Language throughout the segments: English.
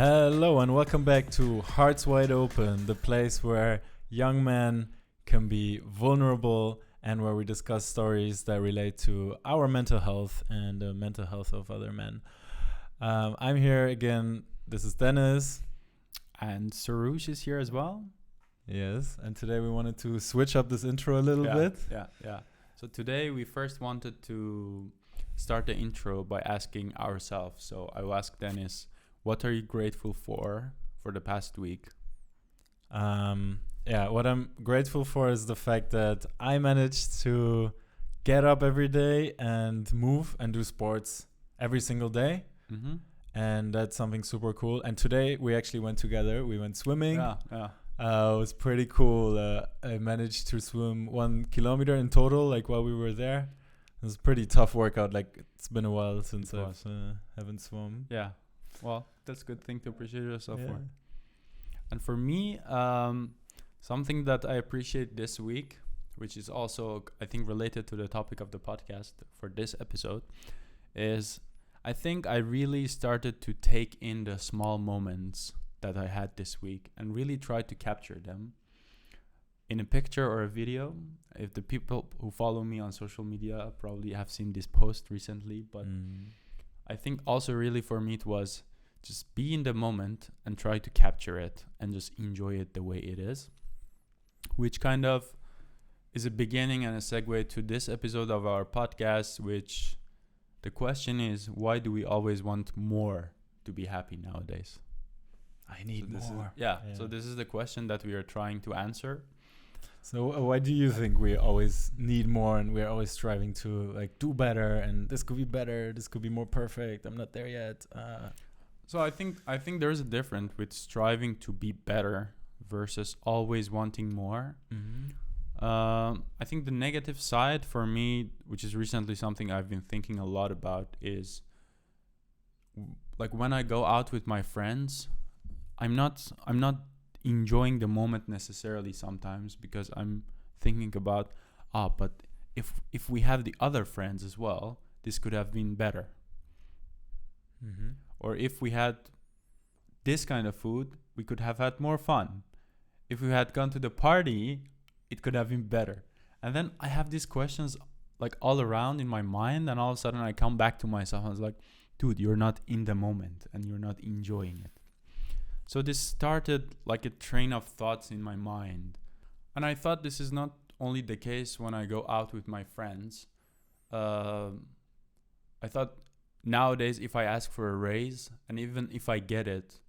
Hello and welcome back to Hearts Wide Open, the place where young men can be vulnerable and where we discuss stories that relate to our mental health and the mental health of other men. I'm here again. This is Dennis. And Sarush is here as well. Yes, and today we wanted to switch up this intro a little bit. Yeah. So today we first wanted to start the intro by asking ourselves. So I will ask Dennis, what are you grateful for the past week? What I'm grateful for is the fact that I managed to get up every day and move and do sports every single day. Mm-hmm. And that's something super cool. And today we actually went together. We went swimming. Yeah. It was pretty cool. I managed to swim 1 kilometer in total, like while we were there. It was a pretty tough workout. Like it's been a while since I haven't swum. Yeah. Well, that's a good thing to appreciate yourself Yeah. for. And for me, something that I appreciate this week, which is also, I think, related to the topic of the podcast for this episode, is I think I really started to take in the small moments that I had this week and really try to capture them in a picture or a video. If the people who follow me on social media probably have seen this post recently, but I think also really for me it was just be in the moment and try to capture it and just enjoy it the way it is, which kind of is a beginning and a segue to this episode of our podcast, which the question is, why do we always want more to be happy nowadays? I need more. So this is the question that we are trying to answer. So why do you think we always need more and we're always striving to like do better and this could be better, this could be more perfect, I'm not there yet? So I think there's a difference with striving to be better versus always wanting more. Mm-hmm. I think the negative side for me, which is recently something I've been thinking a lot about, is like when I go out with my friends, I'm not enjoying the moment necessarily sometimes because I'm thinking about, but if we have the other friends as well, this could have been better. Mm-hmm. Or if we had this kind of food, we could have had more fun. If we had gone to the party, it could have been better. And then I have these questions like all around in my mind, and all of a sudden I come back to myself and I was like, dude, you're not in the moment and you're not enjoying it. So this started like a train of thoughts in my mind. And I thought this is not only the case when I go out with my friends. I thought nowadays if I ask for a raise, and even if I get it,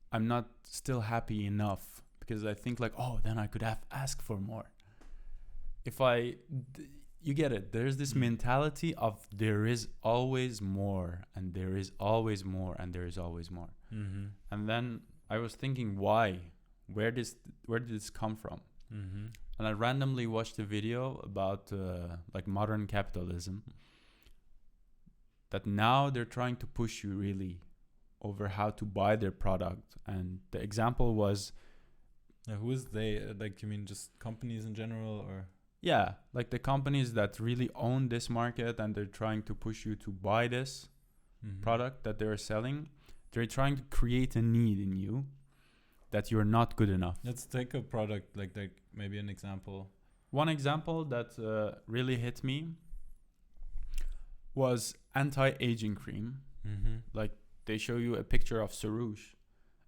I'm not still happy enough because I think like, then I could have asked for more. You get it. There's this mentality of there is always more and there is always more and there is always more. Mm-hmm. And then I was thinking, why? Where did this come from? Mm-hmm. And I randomly watched a video about like modern capitalism. That now they're trying to push you really over how to buy their product. And the example was... who is they? Like, you mean just companies in general or... Yeah, like the companies that really own this market and they're trying to push you to buy this product that they're selling. They're trying to create a need in you that you're not good enough. Let's take a product like maybe an example. One example that really hit me was anti-aging cream. Mm-hmm. Like they show you a picture of Sarush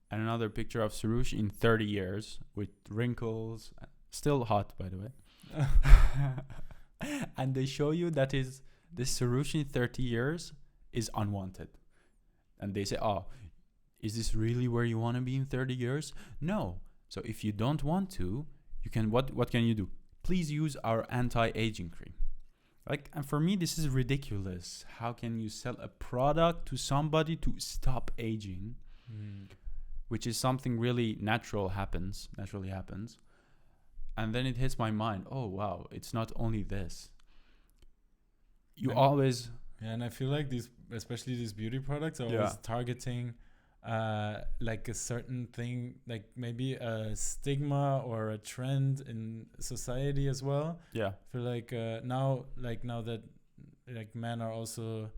and another picture of Sarush in 30 years with wrinkles, still hot by the way. And they show you that this Sarush in 30 years is unwanted. And they say, is this really where you want to be in 30 years? No. So if you don't want to, you can, what can you do? Please use our anti-aging cream. Like, and for me, this is ridiculous. How can you sell a product to somebody to stop aging, which is something really naturally happens. And then it hits my mind. Oh, wow. It's not only this. And I feel like especially these beauty products are always targeting like a certain thing, like maybe a stigma or a trend in society as well. Yeah. I feel like now that like men are also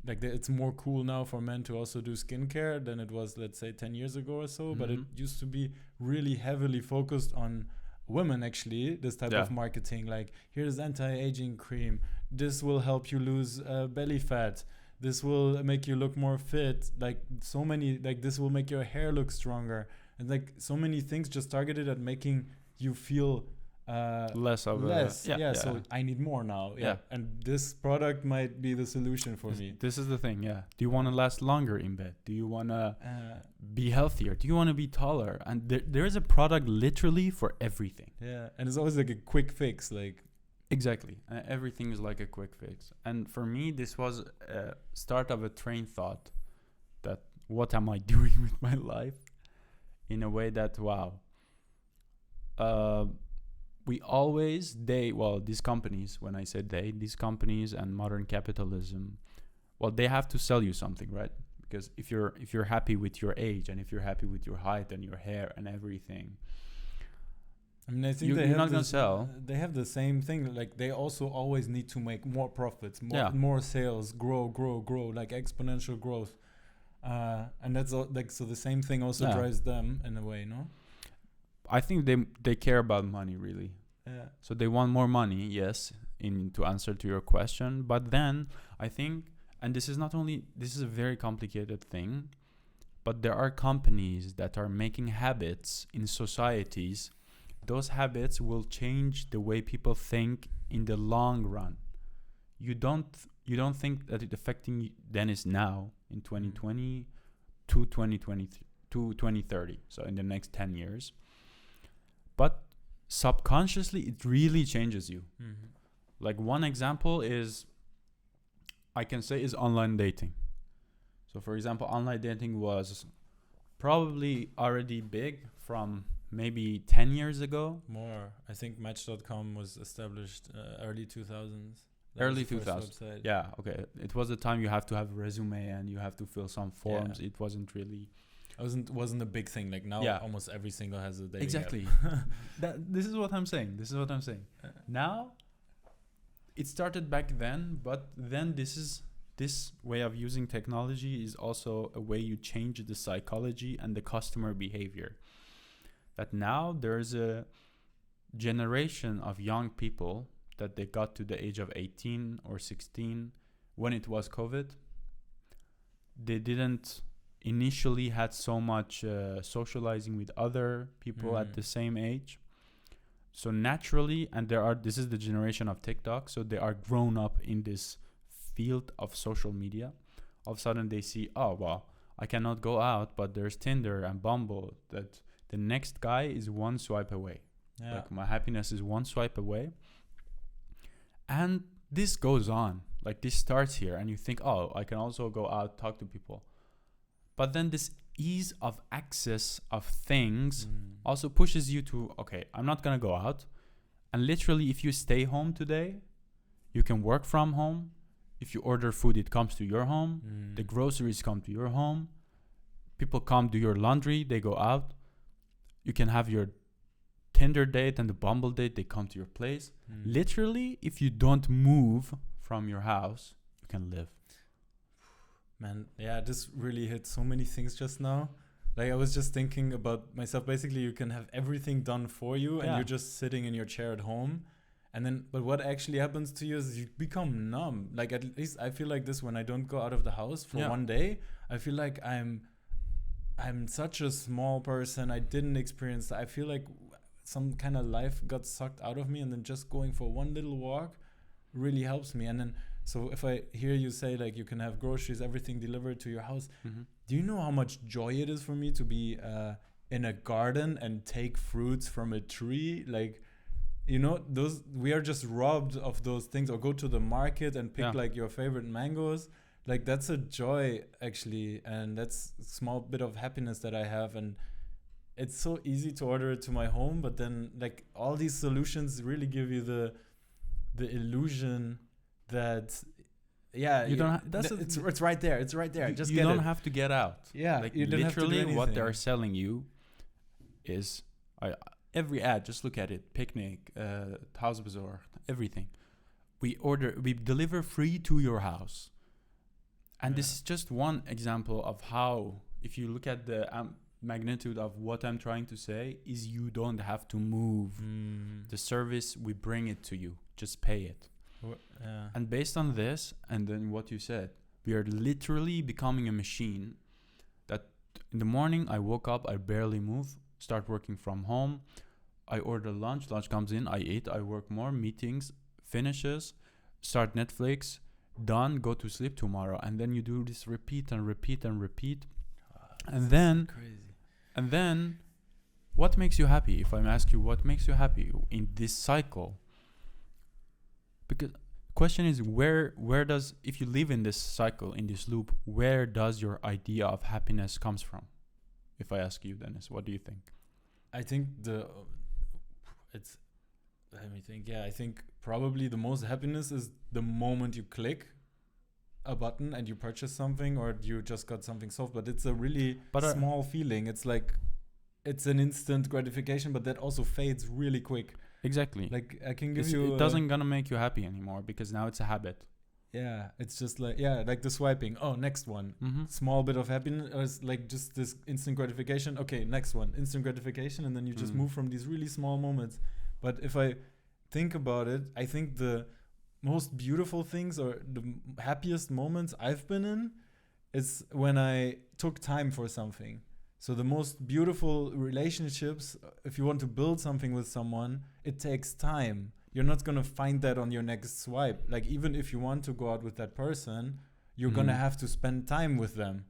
like it's more cool now for men to also do skincare than it was, let's say, 10 years ago or so. But it used to be really heavily focused on women, actually, this type of marketing. Like, here's anti-aging cream. This will help you lose belly fat. This will make you look more fit. Like, so many, like, this will make your hair look stronger. And like, so many things just targeted at making you feel less. So I need more now. And this product might be the solution for me. This is the thing. Do you want to last longer in bed? Do you want to be healthier? Do you want to be taller? And there is a product literally for everything. And it's always like a quick fix. Like, exactly. Everything is like a quick fix. And for me, this was a start of a train thought that what am I doing with my life? In a way that, we always, these companies, when I said these companies and modern capitalism, they have to sell you something, right? Because if you're happy with your age and if you're happy with your height and your hair and everything, I mean, I think you're not going to sell. They have the same thing. Like, they also always need to make more profits, more sales, grow, like exponential growth. And that's like, so the same thing also drives them in a way, no? I think they care about money, really. So they want more money, yes, to answer to your question. But then I think, and this is a very complicated thing, but there are companies that are making habits in societies. Those habits will change the way people think in the long run. You don't think that it affecting Dennis now in 2020 to 2030, so in the next 10 years. But subconsciously, it really changes you. Like, one example is online dating. So, for example, online dating was probably already big from maybe 10 years ago. More. I think Match.com was established early 2000s. Early 2000s. Yeah, okay. It was the time you have to have a resume and you have to fill some forms. It wasn't really... wasn't a big thing. Like, now almost every single has a dating exactly app. This is what I'm saying. Now it started back then, but then this way of using technology is also a way you change the psychology and the customer behavior. That now there's a generation of young people that they got to the age of 18 or 16 when it was COVID. They didn't initially had so much socializing with other people at the same age. So naturally, and this is the generation of TikTok, so they are grown up in this field of social media. All of a sudden they see, I cannot go out, but there's Tinder and Bumble, that the next guy is one swipe away. Like, my happiness is one swipe away. And this goes on. Like, this starts here and you think, I can also go out, talk to people. But then this ease of access of things also pushes you to, okay, I'm not going to go out. And literally, if you stay home today, you can work from home. If you order food, it comes to your home. The groceries come to your home. People come do your laundry. They go out. You can have your Tinder date and the Bumble date. They come to your place. Literally, if you don't move from your house, you can live. Man, this really hit so many things just now. Like, I was just thinking about myself. Basically, you can have everything done for you and you're just sitting in your chair at home. And then, but what actually happens to you is you become numb. Like, at least I feel like this when I don't go out of the house for one day. I feel like I'm such a small person. I didn't experience that. I feel like some kind of life got sucked out of me, and then just going for one little walk really helps me. And then, so if I hear you say, like, you can have groceries, everything delivered to your house, do you know how much joy it is for me to be in a garden and take fruits from a tree? Like, you know, we are just robbed of those things. Or go to the market and pick like your favorite mangoes. Like, that's a joy, actually, and that's a small bit of happiness that I have. And it's so easy to order it to my home, but then, like, all these solutions really give you the illusion that it's right there. It's right there. You don't have to get out. Like, you don't literally have to do what they're selling you is every ad. Just look at it. Picnic, House Bazaar, everything. We deliver free to your house. And this is just one example of how, if you look at the magnitude of what I'm trying to say, is you don't have to move the service. We bring it to you. Just pay it. And based on this, and then what you said, we are literally becoming a machine that in the morning I woke up, I barely move, start working from home. I order lunch comes in, I eat, I work more, meetings, finishes, start Netflix, done, go to sleep tomorrow. And then you do this repeat and repeat and repeat. And then, crazy. And then what makes you happy? If I'm asking you what makes you happy in this cycle, because question is where does, if you live in this cycle, in this loop, where does your idea of happiness comes from? If I ask you, Dennis, what do you think? I think I think probably the most happiness is the moment you click a button and you purchase something, or you just got something solved. But it's a really small feeling. It's like, it's an instant gratification, but that also fades really quick. Exactly. Like I can give you. It doesn't gonna make you happy anymore because now it's a habit. Yeah, it's just like like the swiping. Oh, next one. Small bit of happiness, like just this instant gratification. Okay, next one, instant gratification, and then you just move from these really small moments. But if I think about it, I think the most beautiful things or the happiest moments I've been in is when I took time for something. So the most beautiful relationships, if you want to build something with someone, it takes time. You're not going to find that on your next swipe. Like, even if you want to go out with that person, you're going to have to spend time with them.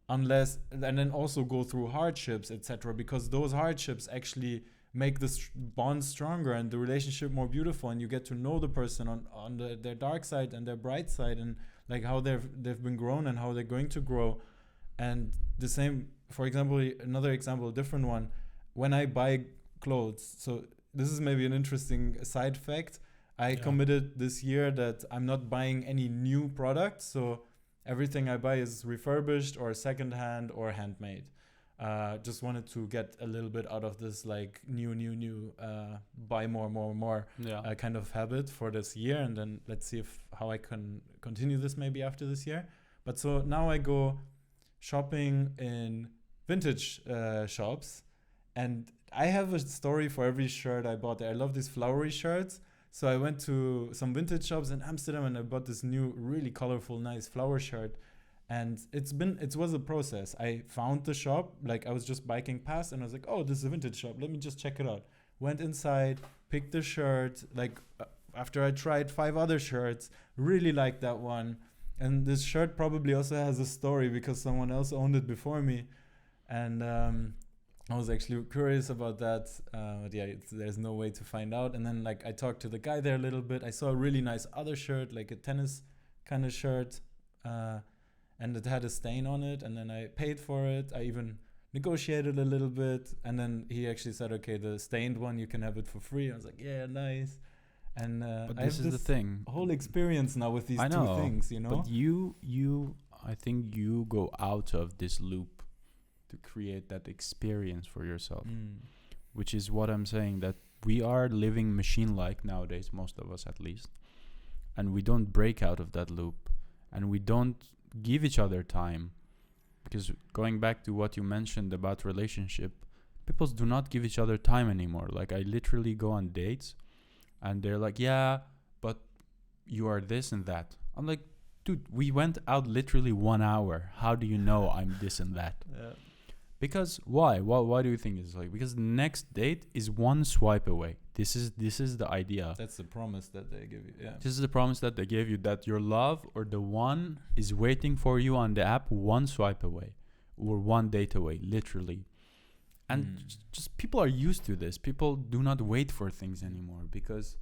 And then also go through hardships, etc. Because those hardships actually make the bond stronger and the relationship more beautiful, and you get to know the person on their dark side and their bright side, and like how they've been grown and how they're going to grow. And the same, for example, another example, a different one, when I buy clothes. So this is maybe an interesting side fact. I committed this year that I'm not buying any new products. So everything I buy is refurbished or secondhand or handmade. Just wanted to get a little bit out of this like new buy more kind of habit for this year, and then let's see how I can continue this maybe after this year. But so now I go shopping in vintage shops, and I have a story for every shirt I bought there. I love these flowery shirts. So I went to some vintage shops in Amsterdam and I bought this new, really colorful, nice flower shirt. And it was a process. I found the shop, like I was just biking past and I was like, oh, this is a vintage shop. Let me just check it out. Went inside, picked the shirt, like after I tried 5 other shirts, really liked that one. And this shirt probably also has a story because someone else owned it before me. And I was actually curious about that. But there's no way to find out. And then like I talked to the guy there a little bit. I saw a really nice other shirt, like a tennis kind of shirt. And it had a stain on it, and then I paid for it. I even negotiated a little bit, and then he actually said, okay, the stained one, you can have it for free. I was like, yeah, nice. And but this is the thing. Whole experience now with these two things, you know? But I think you go out of this loop to create that experience for yourself, which is what I'm saying, that we are living machine-like nowadays, most of us at least, and we don't break out of that loop, and we don't give each other time. Because going back to what you mentioned about relationship, people do not give each other time anymore. Like I literally go on dates and they're like, yeah, but you are this and that. I'm like, dude, we went out literally 1 hour. How do you know I'm this and that? Because why do you think it's like? Because the next date is one swipe away. This is the idea. That's the promise that they give you. Yeah. This is the promise that they gave you, that your love or the one is waiting for you on the app one swipe away or one date away, literally. And just people are used to this. People do not wait for things anymore because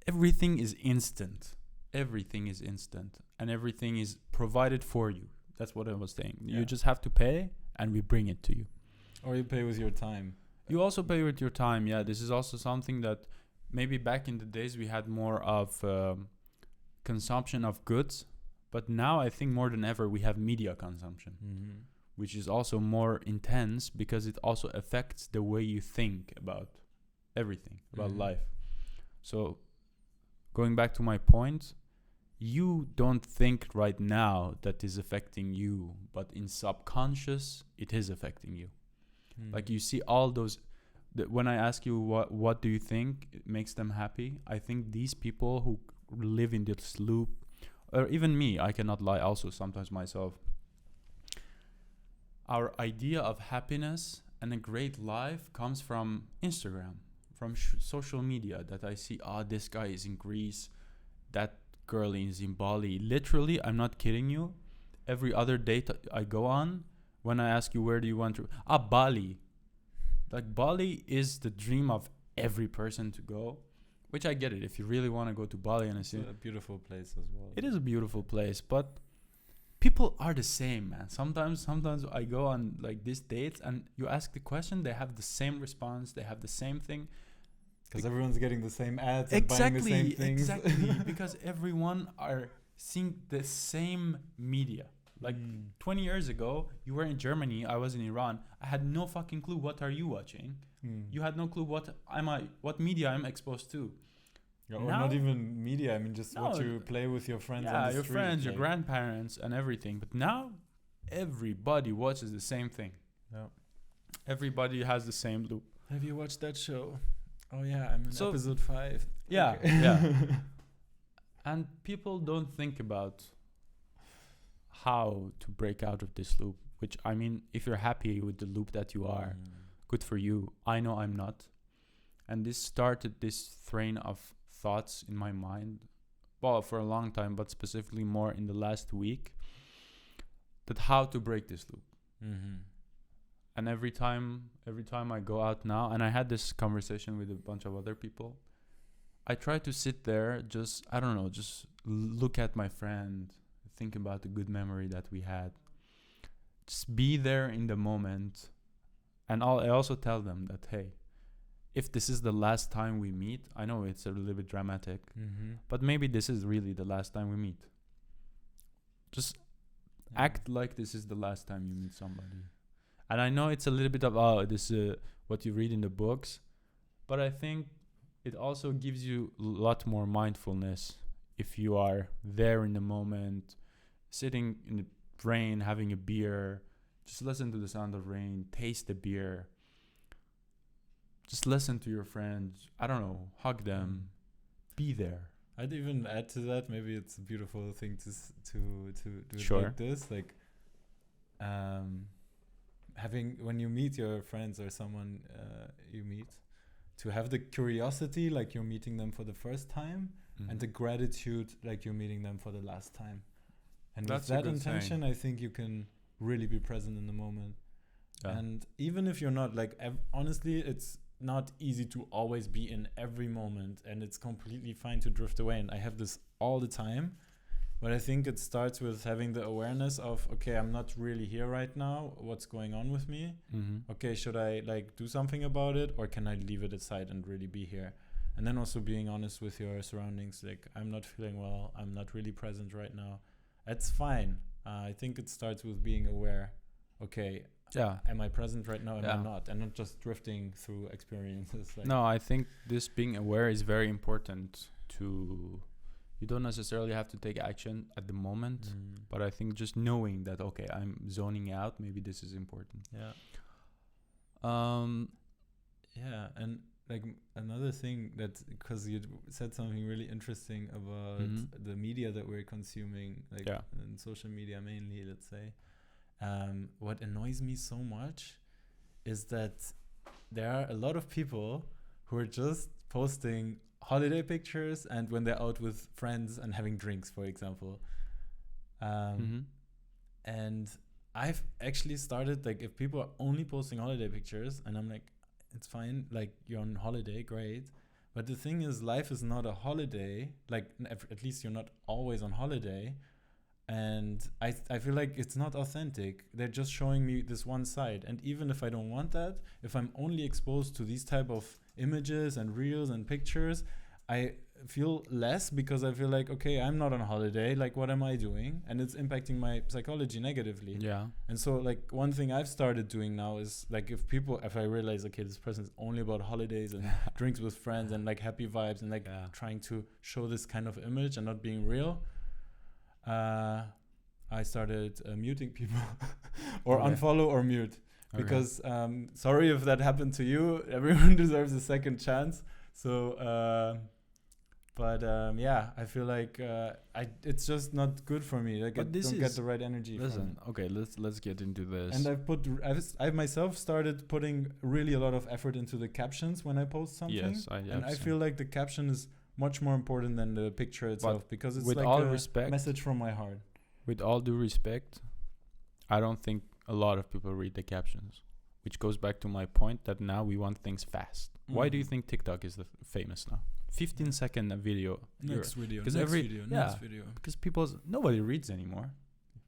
everything is instant. Everything is instant and everything is provided for you. That's what I was saying. Yeah. You just have to pay and we bring it to you. Or you pay with your time. You also pay with your time. Yeah, this is also something that maybe back in the days we had more of consumption of goods. But now I think more than ever we have media consumption, which is also more intense because it also affects the way you think about everything, about life. So going back to my point, you don't think right now that is affecting you, but in subconscious it is affecting you. Like you see all those when I ask you what do you think it makes them happy, I think these people who live in this loop, or even me, I cannot lie, also sometimes myself, our idea of happiness and a great life comes from Instagram, from social media, that I see, this guy is in Greece, that girl is in Bali. Literally, I'm not kidding you, every other date I go on, when I ask you where do you want to, Bali. Like Bali is the dream of every person to go, which I get it. If you really want to go to Bali, and it's a beautiful place as well. It is a beautiful place, but people are the same, man. Sometimes I go on like these dates, and you ask the question, they have the same response, they have the same thing. Because everyone's getting the same ads and buying the same things. Exactly, because everyone are seeing the same media. Like 20 years ago, you were in Germany, I was in Iran. I had no fucking clue what are you watching. You had no clue what media I'm exposed to. Yeah, or not even media. I mean, just what you play with your friends. Yeah, on the your street, friends, your grandparents, and everything. But now, everybody watches the same thing. Yeah. Everybody has the same loop. Have you watched that show? Oh yeah, I'm in episode 5. Yeah, okay. Yeah. And people don't think about how to break out of this loop. Which, I mean, if you're happy with the loop that you are, good for you. I know I'm not. And this started this train of thoughts in my mind, well, for a long time, but specifically more in the last week, that how to break this loop. And every time I go out now, and I had this conversation with a bunch of other people, I try to sit there, just look at my friend, think about the good memory that we had, just be there in the moment. And I also tell them that, hey, if this is the last time we meet, I know it's a little bit dramatic, but maybe this is really the last time we meet. Just act like this is the last time you meet somebody. And I know it's a little bit of, this what you read in the books, but I think it also gives you a lot more mindfulness if you are there in the moment, sitting in the rain, having a beer, just listen to the sound of rain, taste the beer. Just listen to your friends. I don't know. Hug them. Be there. I'd even add to that. Maybe it's a beautiful thing to do Sure. it like this. Like, having when you meet your friends or someone you meet, to have the curiosity like you're meeting them for the first time, and the gratitude like you're meeting them for the last time. And That's with that intention, I think you can really be present in the moment. Yeah. And even if you're not like, honestly, it's not easy to always be in every moment, and it's completely fine to drift away. And I have this all the time, but I think it starts with having the awareness of, okay, I'm not really here right now. What's going on with me? Okay, should I like do something about it, or can I leave it aside and really be here? And then also being honest with your surroundings. Like, I'm not feeling well. I'm not really present right now. That's fine. I think it starts with being aware. Okay, am I present right now? Am I not? And not just drifting through experiences. Like, no, I think this being aware is very important. You don't necessarily have to take action at the moment, but I think just knowing that, okay, I'm zoning out, maybe this is important. And like another thing that, because you said something really interesting about the media that we're consuming, like in social media mainly, let's say. What annoys me so much is that there are a lot of people who are just posting holiday pictures and when they're out with friends and having drinks, for example. And I've actually started, like, if people are only posting holiday pictures, and I'm like, it's fine, like, you're on holiday, great. But the thing is, life is not a holiday. Like, at least you're not always on holiday. And I feel like it's not authentic. They're just showing me this one side. And even if I don't want that, if I'm only exposed to these type of images and reels and pictures, I feel less, because I feel like, okay, I'm not on holiday. Like, what am I doing? And it's impacting my psychology negatively. Yeah. And so, like, one thing I've started doing now is, like, if I realize, okay, this person is only about holidays and drinks with friends and, like, happy vibes and, like, trying to show this kind of image and not being real, I started muting people or Okay. unfollow or mute. Okay. Because sorry if that happened to you. Everyone deserves a second chance. So, yeah, I feel like it's just not good for me. Like, I But this don't get is- the right energy. Listen, okay, let's get into this. And I've myself started putting really a lot of effort into the captions when I post something. Yes, I have And I seen. feel like the caption is much more important than the picture itself, because it's with like all a respect- message from my heart. With all due respect, I don't think a lot of people read the captions, which goes back to my point that now we want things fast. Why do you think TikTok is famous now? 15-second video. Next video. 'cause Next every- video. yeah. Next video. Because nobody reads anymore.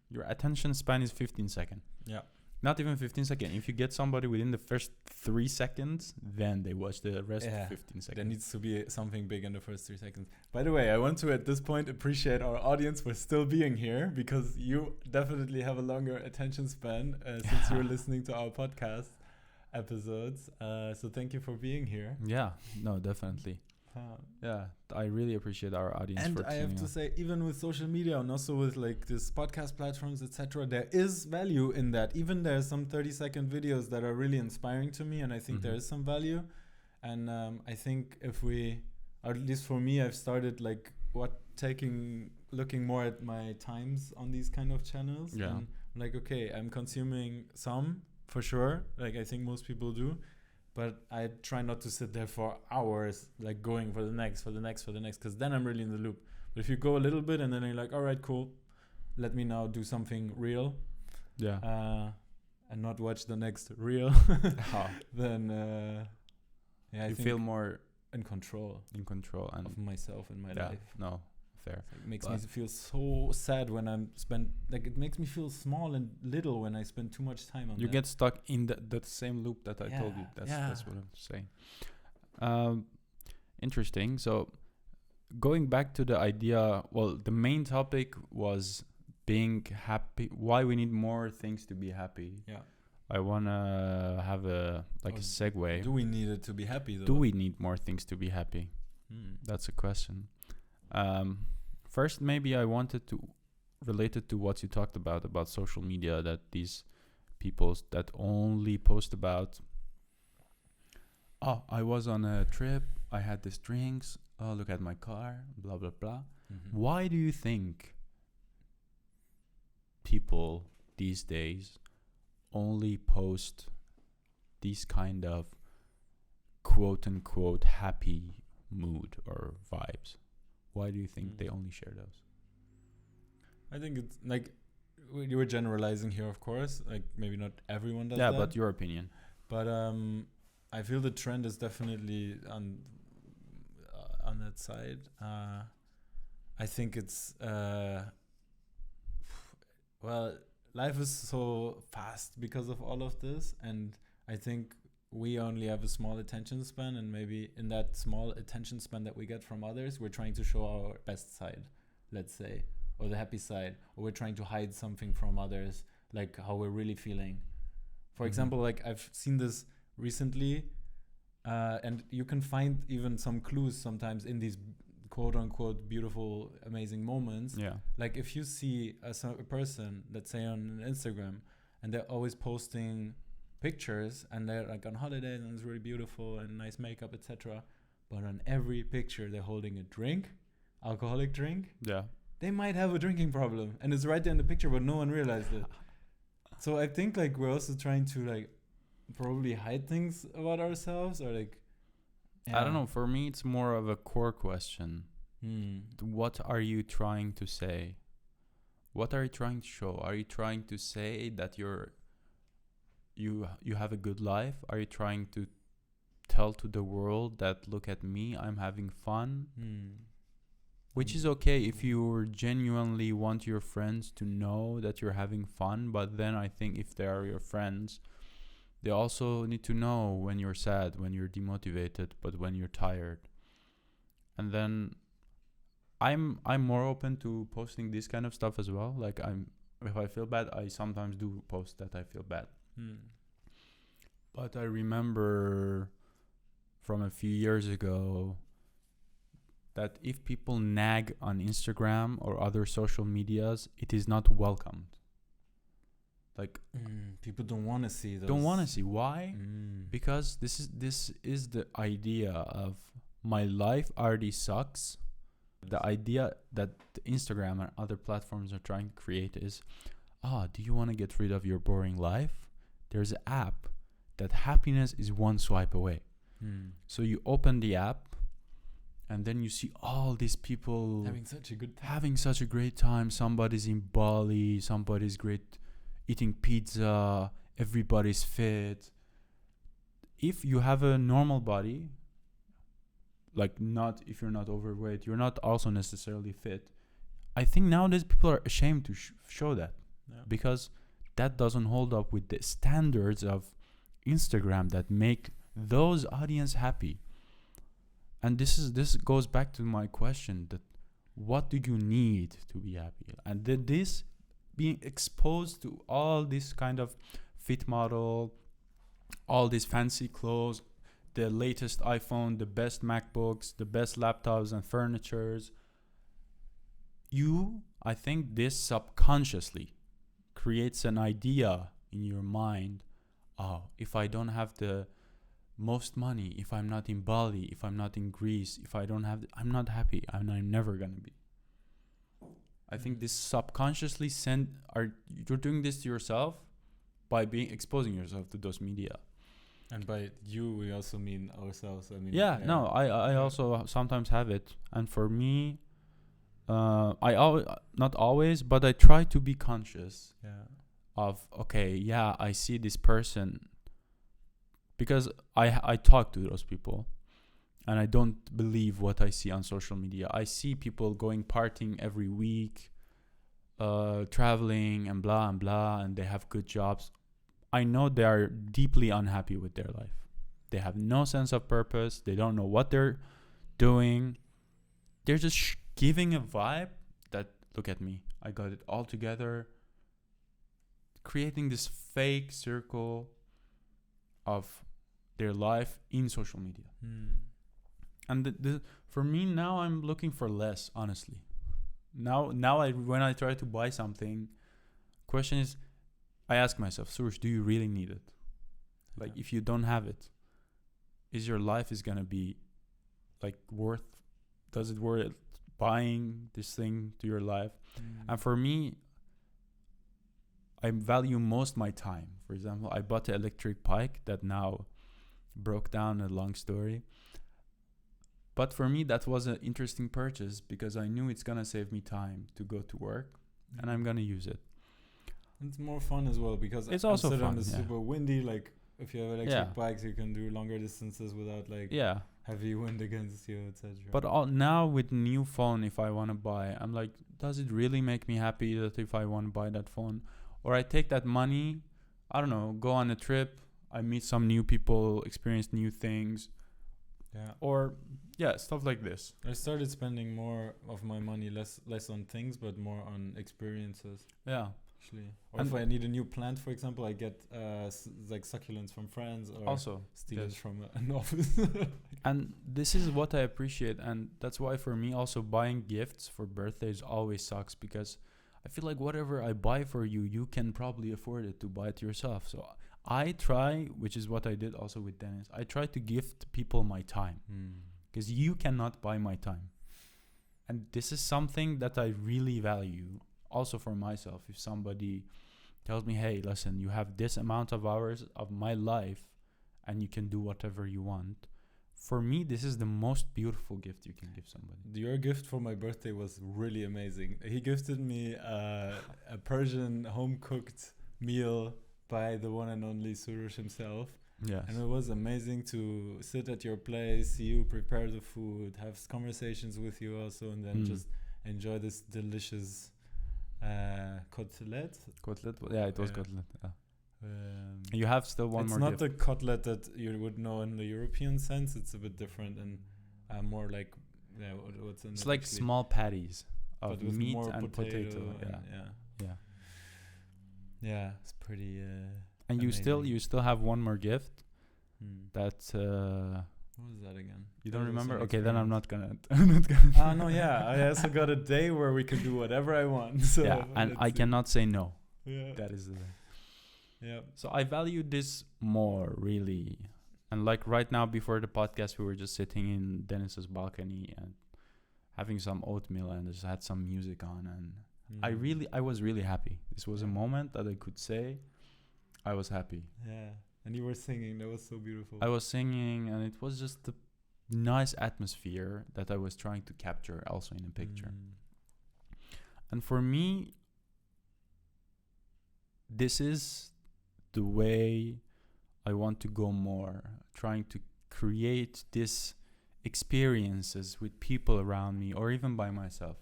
Your attention span is 15 seconds. Yeah. Not even 15 seconds. If you get somebody within the first 3 seconds, then they watch the rest of 15 seconds. There needs to be something big in the first 3 seconds. By the way, I want to at this point appreciate our audience for still being here, because you definitely have a longer attention span since you're listening to our podcast episodes. So thank you for being here. Yeah, no, definitely. Yeah, I really appreciate our audience. And for I have tuning to in. say, even with social media and also with like this podcast platforms, etc., there is value in that. Even there's some 30-second videos that are really inspiring to me, and I think there is some value. And I think if we, or at least for me, I've started like looking more at my times on these kind of channels. Yeah. And like, okay, I'm consuming some for sure. Like I think most people do. But I try not to sit there for hours, like going for the next, because then I'm really in the loop. But if you go a little bit and then you're like, all right, cool, let me now do something real, and not watch the next reel, then I you think feel more in control and of myself and my life. No, fair. It makes me feel so sad when it makes me feel small and little when I spend too much time on You that. get stuck in that same loop that I told you. That's what I'm saying. Interesting. So going back to the idea, well, the main topic was being happy, why we need more things to be happy. Yeah. I want to have a segue. Do we need it to be happy though? Do we need more things to be happy? That's a question. First, maybe I wanted to relate it to what you talked about social media, that these people that only post about, oh, I was on a trip, I had these drinks, oh, look at my car, blah, blah, blah. Why do you think people these days only post these kind of quote-unquote happy mood or vibes? Why do you think they only share those? I think it's like you were generalizing here, of course. Like maybe not everyone does that. Yeah, but your opinion. But I feel the trend is definitely on that side. I think it's life is so fast because of all of this, and I think we only have a small attention span, and maybe in that small attention span that we get from others, we're trying to show our best side, let's say, or the happy side, or we're trying to hide something from others, like how we're really feeling. For example, like I've seen this recently, and you can find even some clues sometimes in these quote-unquote beautiful, amazing moments. Yeah. Like if you see a person, let's say on Instagram, and they're always posting pictures and they're like on holiday and it's really beautiful and nice makeup, etc., but on every picture they're holding a drink, alcoholic drink. Yeah. They might have a drinking problem and it's right there in the picture, but no one realized it. So I think like we're also trying to like probably hide things about ourselves, or like I don't know, for me it's more of a core question. What are you trying to say? What are you trying to show? Are you trying to say that you have a good life? Are you trying to tell to the world that look at me, I'm having fun? Which is okay if you genuinely want your friends to know that you're having fun, but then I think if they are your friends, they also need to know when you're sad, when you're demotivated, but when you're tired. And then I'm more open to posting this kind of stuff as well. Like if I feel bad, I sometimes do post that I feel bad. But I remember from a few years ago, that if people nag on Instagram or other social medias, it is not welcomed. Like people don't want to see those. don't want to see. Why? Because this is the idea of my life already sucks. The idea that Instagram and other platforms are trying to create is, do you want to get rid of your boring life? There's an app that happiness is one swipe away. So you open the app, and then you see all these people having such a good time. Having such a great time. Somebody's in Bali, somebody's great eating pizza, everybody's fit. If you have a normal body, like not if you're not overweight, you're not also necessarily fit, I think nowadays people are ashamed to show that. Because that doesn't hold up with the standards of Instagram that make those audience happy. And this goes back to my question, that what do you need to be happy? And then this being exposed to all this kind of fit model, all these fancy clothes, the latest iPhone, the best MacBooks, the best laptops and furnitures, I think this subconsciously creates an idea in your mind, if I don't have the most money, if I'm not in Bali, if I'm not in Greece, if I don't have I'm not happy, and I'm never gonna be. I think this subconsciously you're doing this to yourself by exposing yourself to those media. And by you, we also mean ourselves. I mean, I also sometimes have it, and for me, not always, but I try to be conscious of I see this person, because I talk to those people, and I don't believe what I see on social media. I see people going partying every week, traveling and blah and blah, and they have good jobs. I know they are deeply unhappy with their life. They have no sense of purpose. They don't know what they're doing. They're just giving a vibe that, look at me, I got it all together. Creating this fake circle of their life in social media. And for me now, I'm looking for less, honestly. Now when I try to buy something, question is, I ask myself, Suresh, do you really need it? Like, if you don't have it, is your life is gonna be like does it worth buying this thing to your life? And for me, I value most my time. For example, I bought an electric bike that now broke down, a long story. But for me, that was an interesting purchase because I knew it's gonna save me time to go to work, and I'm gonna use it. It's more fun as well because it's also fun. It's super windy. Like, if you have electric bikes, you can do longer distances without heavy wind against you, etc. But now with new phone, if I want to buy, I'm like, does it really make me happy that if I want to buy that phone? Or I take that money, I don't know, go on a trip, I meet some new people, experience new things. Or stuff like this. I started spending more of my money less on things, but more on experiences. Actually. Or if I need a new plant, for example, I get succulents from friends, or also steal it from an office. And this is what I appreciate, and that's why for me also buying gifts for birthdays always sucks, because I feel like whatever I buy for you, you can probably afford it to buy it yourself. So I try, which is what I did also with Dennis, I try to gift people my time, because you cannot buy my time. And this is something that I really value also for myself. If somebody tells me, hey, listen, you have this amount of hours of my life and you can do whatever you want, for me, this is the most beautiful gift you can give somebody. Your gift for my birthday was really amazing. He gifted me a Persian home-cooked meal by the one and only Suresh himself. Yes. And it was amazing to sit at your place, see you prepare the food, have conversations with you also, and then just enjoy this delicious cutlet. Yeah, it was cutlet. You have still one more gift. It's not the cutlet that you would know in the European sense. It's a bit different and more like what's in it's it like actually. Small patties of but with meat more and potato. Yeah, it's pretty and amazing. you still have one more gift that What was that again? You don't That was remember? an Okay, then I'm experience. not gonna. Oh no, yeah. I also got a day where we can do whatever I want. So Yeah, and I let's see. cannot say no. Yeah. That is the thing. Yeah. So I value this more, really. And like right now, before the podcast, we were just sitting in Dennis's balcony and having some oatmeal and just had some music on. And I was really happy. This was a moment that I could say I was happy. Yeah. And you were singing. That was so beautiful. I was singing, and it was just the nice atmosphere that I was trying to capture also in a picture. And for me, this is the way I want to go more, trying to create these experiences with people around me or even by myself.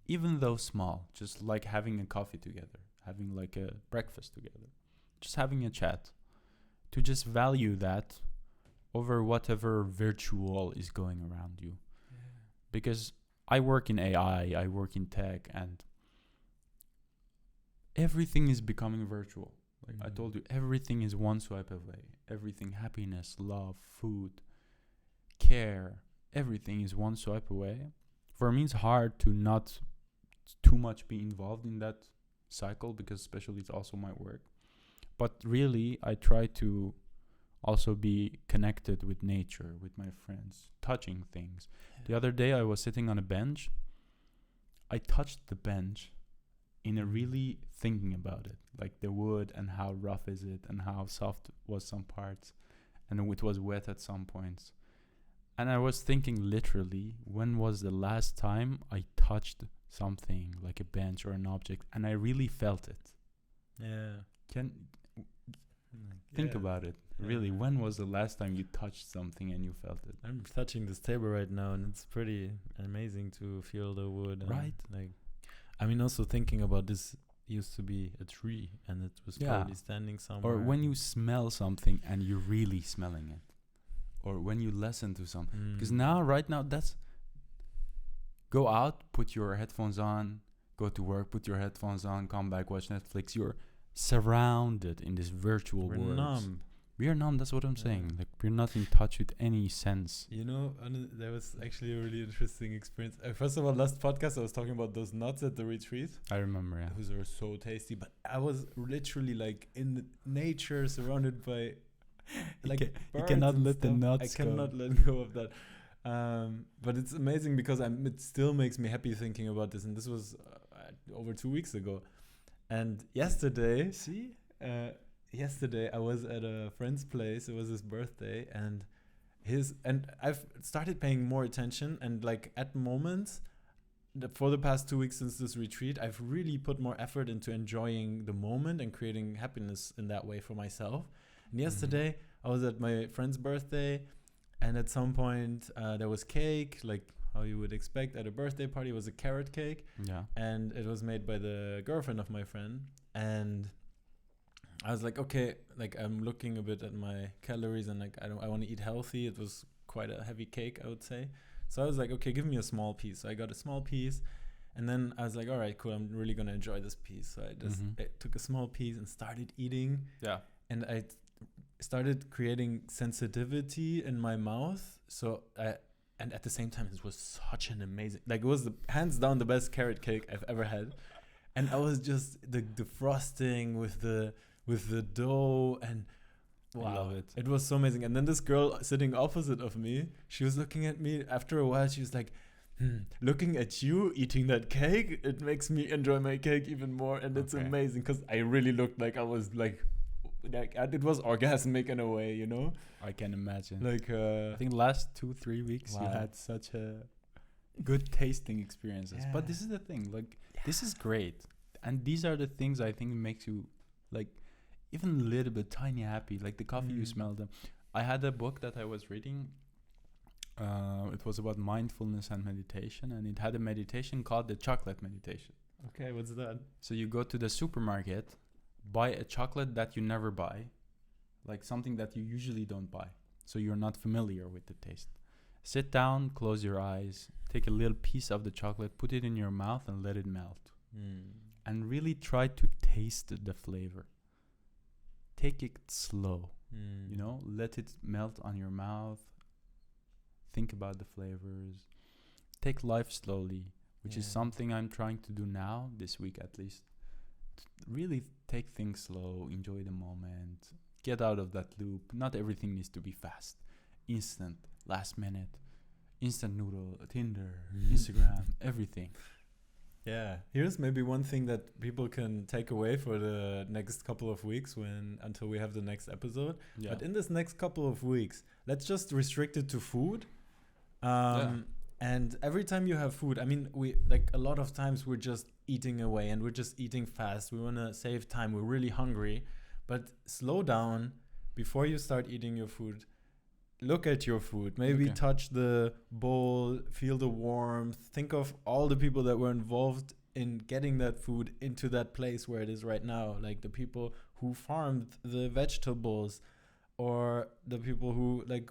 Even though small, just like having a coffee together, having like a breakfast together, just having a chat, to just value that over whatever virtual is going around you. Because I work in AI, I work in tech, and everything is becoming virtual. Like I told you, everything is one swipe away. Everything, happiness, love, food, care, everything is one swipe away. For me, it's hard to not too much be involved in that cycle, because especially it's also my work. But really, I try to also be connected with nature, with my friends, touching things. The other day, I was sitting on a bench. I touched the bench in a really thinking about it, like the wood and how rough is it and how soft was some parts, and it was wet at some points. And I was thinking literally, when was the last time I touched something like a bench or an object and I really felt it? Think about it. Really, when was the last time you touched something and you felt it? I'm touching this table right now, and it's pretty amazing to feel the wood. And Right. Like, I mean, also thinking about this used to be a tree, and it was probably standing somewhere. Or when you smell something and you're really smelling it. Or when you listen to something. Because right now, that's... Go out, put your headphones on, go to work, put your headphones on, come back, watch Netflix. You're surrounded in this virtual world. We're numb. We are numb, that's what I'm saying. Like, we're not in touch with any sense. You know, there was actually a really interesting experience. First of all, last podcast, I was talking about those nuts at the retreat. I remember, yeah. Those are so tasty. But I was literally like in nature, surrounded by like you cannot let the nuts go. I cannot let go of that. But it's amazing because it still makes me happy thinking about this. And this was over 2 weeks ago. And yesterday, yesterday I was at a friend's place. It was his birthday, and I've started paying more attention, and like at moments for the past 2 weeks since this retreat, I've really put more effort into enjoying the moment and creating happiness in that way for myself. And yesterday I was at my friend's birthday, and at some point there was cake, like how you would expect at a birthday party. It was a carrot cake, and it was made by the girlfriend of my friend. And I was like, okay, like I'm looking a bit at my calories, and like I want to eat healthy. It was quite a heavy cake, I would say. So I was like, okay, give me a small piece. So I got a small piece, and then I was like, all right, cool, I'm really gonna enjoy this piece. So I just I took a small piece and started eating. And I started creating sensitivity in my mouth. And at the same time, it was such an amazing, like it was hands down the best carrot cake I've ever had. And I was just the frosting with the dough, and wow, I love it. It was so amazing. And then this girl sitting opposite of me, she was looking at me. After a while, she was like, looking at you eating that cake, it makes me enjoy my cake even more. And it's amazing because I really looked like I was like it was orgasmic in a way, you know? I can imagine. Like I think last 2-3 weeks you had such a good tasting experiences. But this is the thing, like this is great. And these are the things I think makes you like even a little bit tiny happy. Like the coffee you smell them. I had a book that I was reading. It was about mindfulness and meditation, and it had a meditation called the chocolate meditation. Okay, what's that? So you go to the supermarket, buy a chocolate that you never buy, like something that you usually don't buy, so you're not familiar with the taste. Sit down, close your eyes, take a little piece of the chocolate, put it in your mouth and let it melt. And really try to taste the flavor. Take it slow, you know, let it melt on your mouth, think about the flavors, take life slowly, which is something I'm trying to do now, this week at least. Really take things slow, enjoy the moment, get out of that loop. Not everything needs to be fast, instant, last minute, instant noodle, Tinder, Instagram, everything. Yeah, here's maybe one thing that people can take away for the next couple of weeks until we have the next episode. Yeah. But in this next couple of weeks, let's just restrict it to food. And every time you have food, I mean, we like a lot of times we're just eating away and we're just eating fast. We want to save time. We're really hungry, but slow down before you start eating your food. Look at your food. Maybe touch the bowl, feel the warmth. Think of all the people that were involved in getting that food into that place where it is right now. Like the people who farmed the vegetables, or the people who like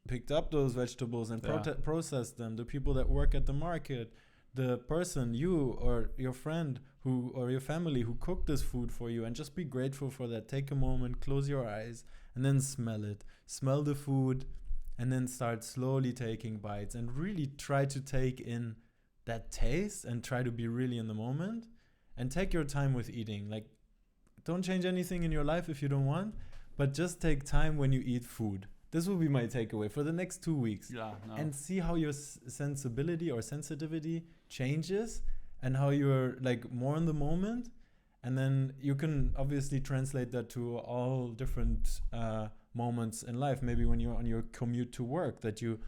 picked up those vegetables and processed them. The people that work at the market. The person, you or your friend or your family who cooked this food for you, and just be grateful for that. Take a moment, close your eyes, and then smell it. Smell the food, and then start slowly taking bites and really try to take in that taste and try to be really in the moment, and take your time with eating. Like, don't change anything in your life if you don't want, but just take time when you eat food. This will be my takeaway for the next 2 weeks. And see how your sensibility or sensitivity changes, and how you're like more in the moment. And then you can obviously translate that to all different moments in life. Maybe when you're on your commute to work, that you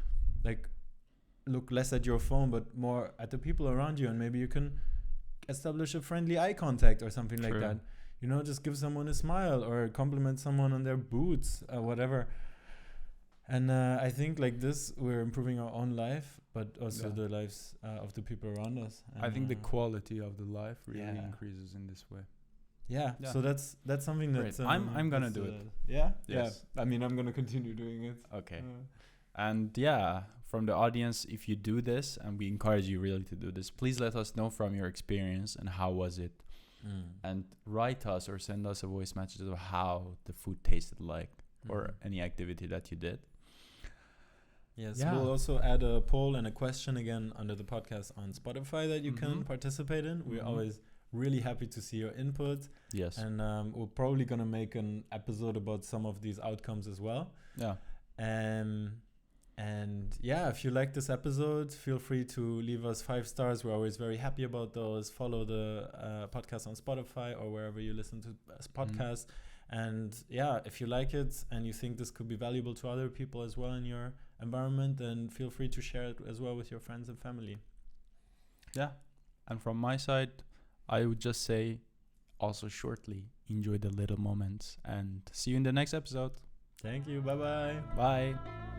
like look less at your phone but more at the people around you, and maybe you can establish a friendly eye contact or something like that. You know, just give someone a smile or compliment someone on their boots or whatever. And I think like this, we're improving our own life, but also the lives of the people around us. And I think the quality of the life really increases in this way. Yeah. So that's something that I'm gonna do it. Yes. Yeah. I mean, I'm gonna continue doing it. Okay. And from the audience, if you do this, and we encourage you really to do this, please let us know from your experience and how was it, and write us or send us a voice message of how the food tasted like, or any activity that you did. Yes, we'll also add a poll and a question again under the podcast on Spotify that you can participate in. We're always really happy to see your input. Yes. And we're probably going to make an episode about some of these outcomes as well. Yeah. And if you like this episode, feel free to leave us 5 stars. We're always very happy about those. Follow the podcast on Spotify or wherever you listen to podcasts. And if you like it and you think this could be valuable to other people as well in your environment, then feel free to share it as well with your friends and family. Yeah. And from my side, I would just say also shortly, enjoy the little moments, and see you in the next episode. Thank you. Bye-bye. Bye.